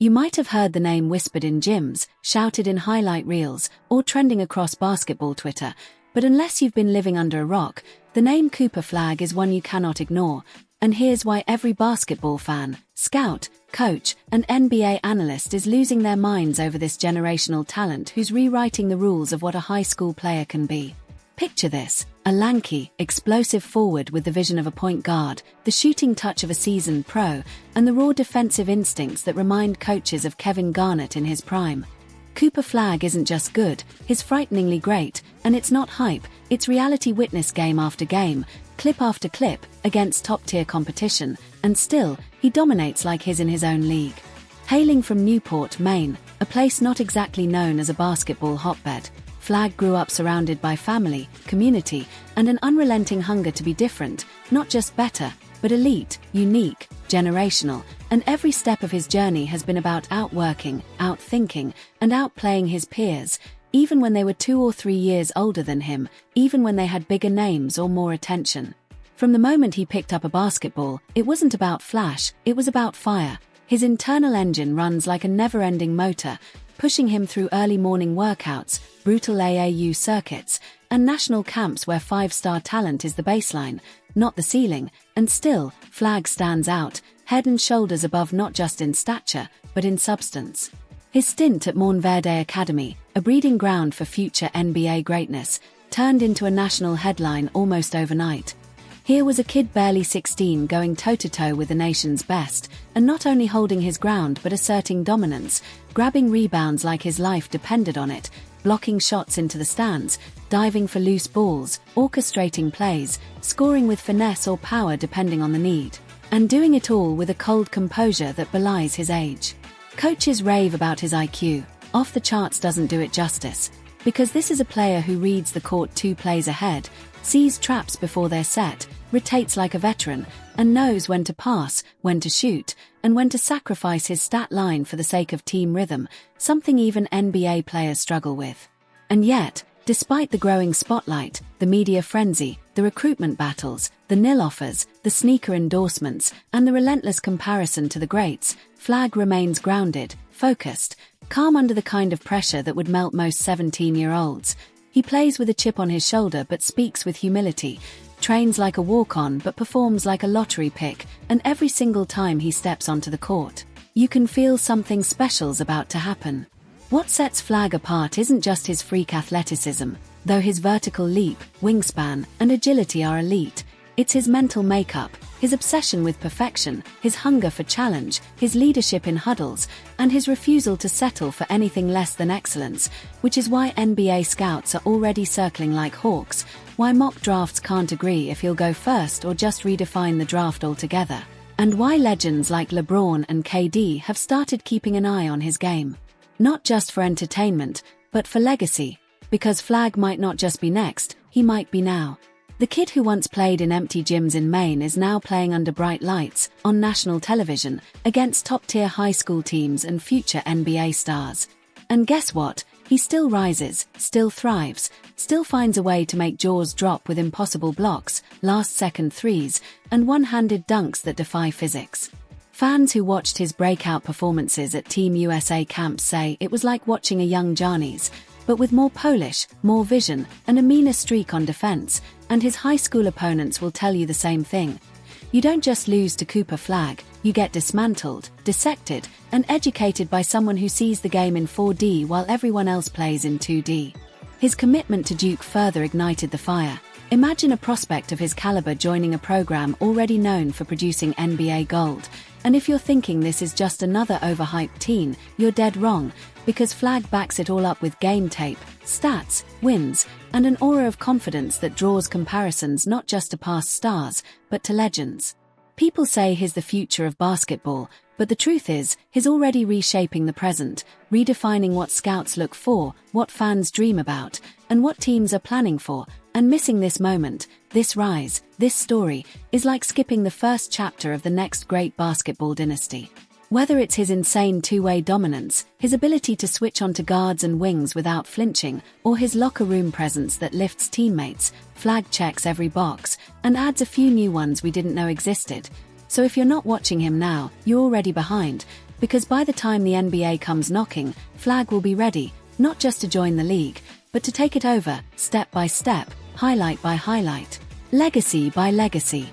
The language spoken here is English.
You might have heard the name whispered in gyms, shouted in highlight reels, or trending across basketball Twitter, but unless you've been living under a rock, the name Cooper Flagg is one you cannot ignore. And here's why every basketball fan, scout, coach, and NBA analyst is losing their minds over this generational talent who's rewriting the rules of what a high school player can be. Picture this: a lanky, explosive forward with the vision of a point guard, the shooting touch of a seasoned pro, and the raw defensive instincts that remind coaches of Kevin Garnett in his prime. Cooper Flagg isn't just good, he's frighteningly great, and it's not hype, it's reality. Witness game after game, clip after clip, against top-tier competition, and still, he dominates like he's in his own league. Hailing from Newport, Maine, a place not exactly known as a basketball hotbed, Flagg grew up surrounded by family, community, and an unrelenting hunger to be different, not just better, but elite, unique, generational, and every step of his journey has been about outworking, outthinking, and outplaying his peers, even when they were 2 or 3 years older than him, even when they had bigger names or more attention. From the moment he picked up a basketball, it wasn't about flash, it was about fire. His internal engine runs like a never-ending motor, pushing him through early morning workouts, brutal AAU circuits, and national camps where 5-star talent is the baseline, not the ceiling, and still, Flagg stands out, head and shoulders above not just in stature, but in substance. His stint at Montverde Academy, a breeding ground for future NBA greatness, turned into a national headline almost overnight. Here was a kid barely 16 going toe-to-toe with the nation's best, and not only holding his ground but asserting dominance, grabbing rebounds like his life depended on it, blocking shots into the stands, diving for loose balls, orchestrating plays, scoring with finesse or power depending on the need, and doing it all with a cold composure that belies his age. Coaches rave about his IQ. Off the charts doesn't do it justice, because this is a player who reads the court 2 plays ahead, sees traps before they're set, rotates like a veteran, and knows when to pass, when to shoot, and when to sacrifice his stat line for the sake of team rhythm, something even NBA players struggle with. And yet, despite the growing spotlight, the media frenzy, the recruitment battles, the nil offers, the sneaker endorsements, and the relentless comparison to the greats, Flagg remains grounded, focused, calm under the kind of pressure that would melt most 17-year-olds. He plays with a chip on his shoulder but speaks with humility, trains like a walk-on but performs like a lottery pick, and every single time he steps onto the court, you can feel something special's about to happen. What sets Flagg apart isn't just his freak athleticism, though his vertical leap, wingspan, and agility are elite. It's his mental makeup, his obsession with perfection, his hunger for challenge, his leadership in huddles, and his refusal to settle for anything less than excellence, which is why NBA scouts are already circling like hawks, why mock drafts can't agree if he'll go first or just redefine the draft altogether, and why legends like LeBron and KD have started keeping an eye on his game. Not just for entertainment, but for legacy, because Flagg might not just be next, he might be now. The kid who once played in empty gyms in Maine is now playing under bright lights, on national television, against top-tier high school teams and future NBA stars. And guess what? He still rises, still thrives, still finds a way to make jaws drop with impossible blocks, last-second threes, and one-handed dunks that defy physics. Fans who watched his breakout performances at Team USA camps say it was like watching a young Giannis, but with more polish, more vision, and a meaner streak on defense, and his high school opponents will tell you the same thing. You don't just lose to Cooper Flagg, you get dismantled, dissected, and educated by someone who sees the game in 4D while everyone else plays in 2D. His commitment to Duke further ignited the fire. Imagine a prospect of his caliber joining a program already known for producing NBA gold. And if you're thinking this is just another overhyped teen, you're dead wrong, because Flagg backs it all up with game tape, stats, wins, and an aura of confidence that draws comparisons not just to past stars, but to legends. People say he's the future of basketball, but the truth is, he's already reshaping the present, redefining what scouts look for, what fans dream about, and what teams are planning for, and missing this moment, this rise, this story, is like skipping the first chapter of the next great basketball dynasty. Whether it's his insane two-way dominance, his ability to switch onto guards and wings without flinching, or his locker room presence that lifts teammates, Flagg checks every box, and adds a few new ones we didn't know existed. So if you're not watching him now, you're already behind, Because by the time the NBA comes knocking, Flagg will be ready, not just to join the league, but to take it over, step by step, highlight by highlight, legacy by legacy.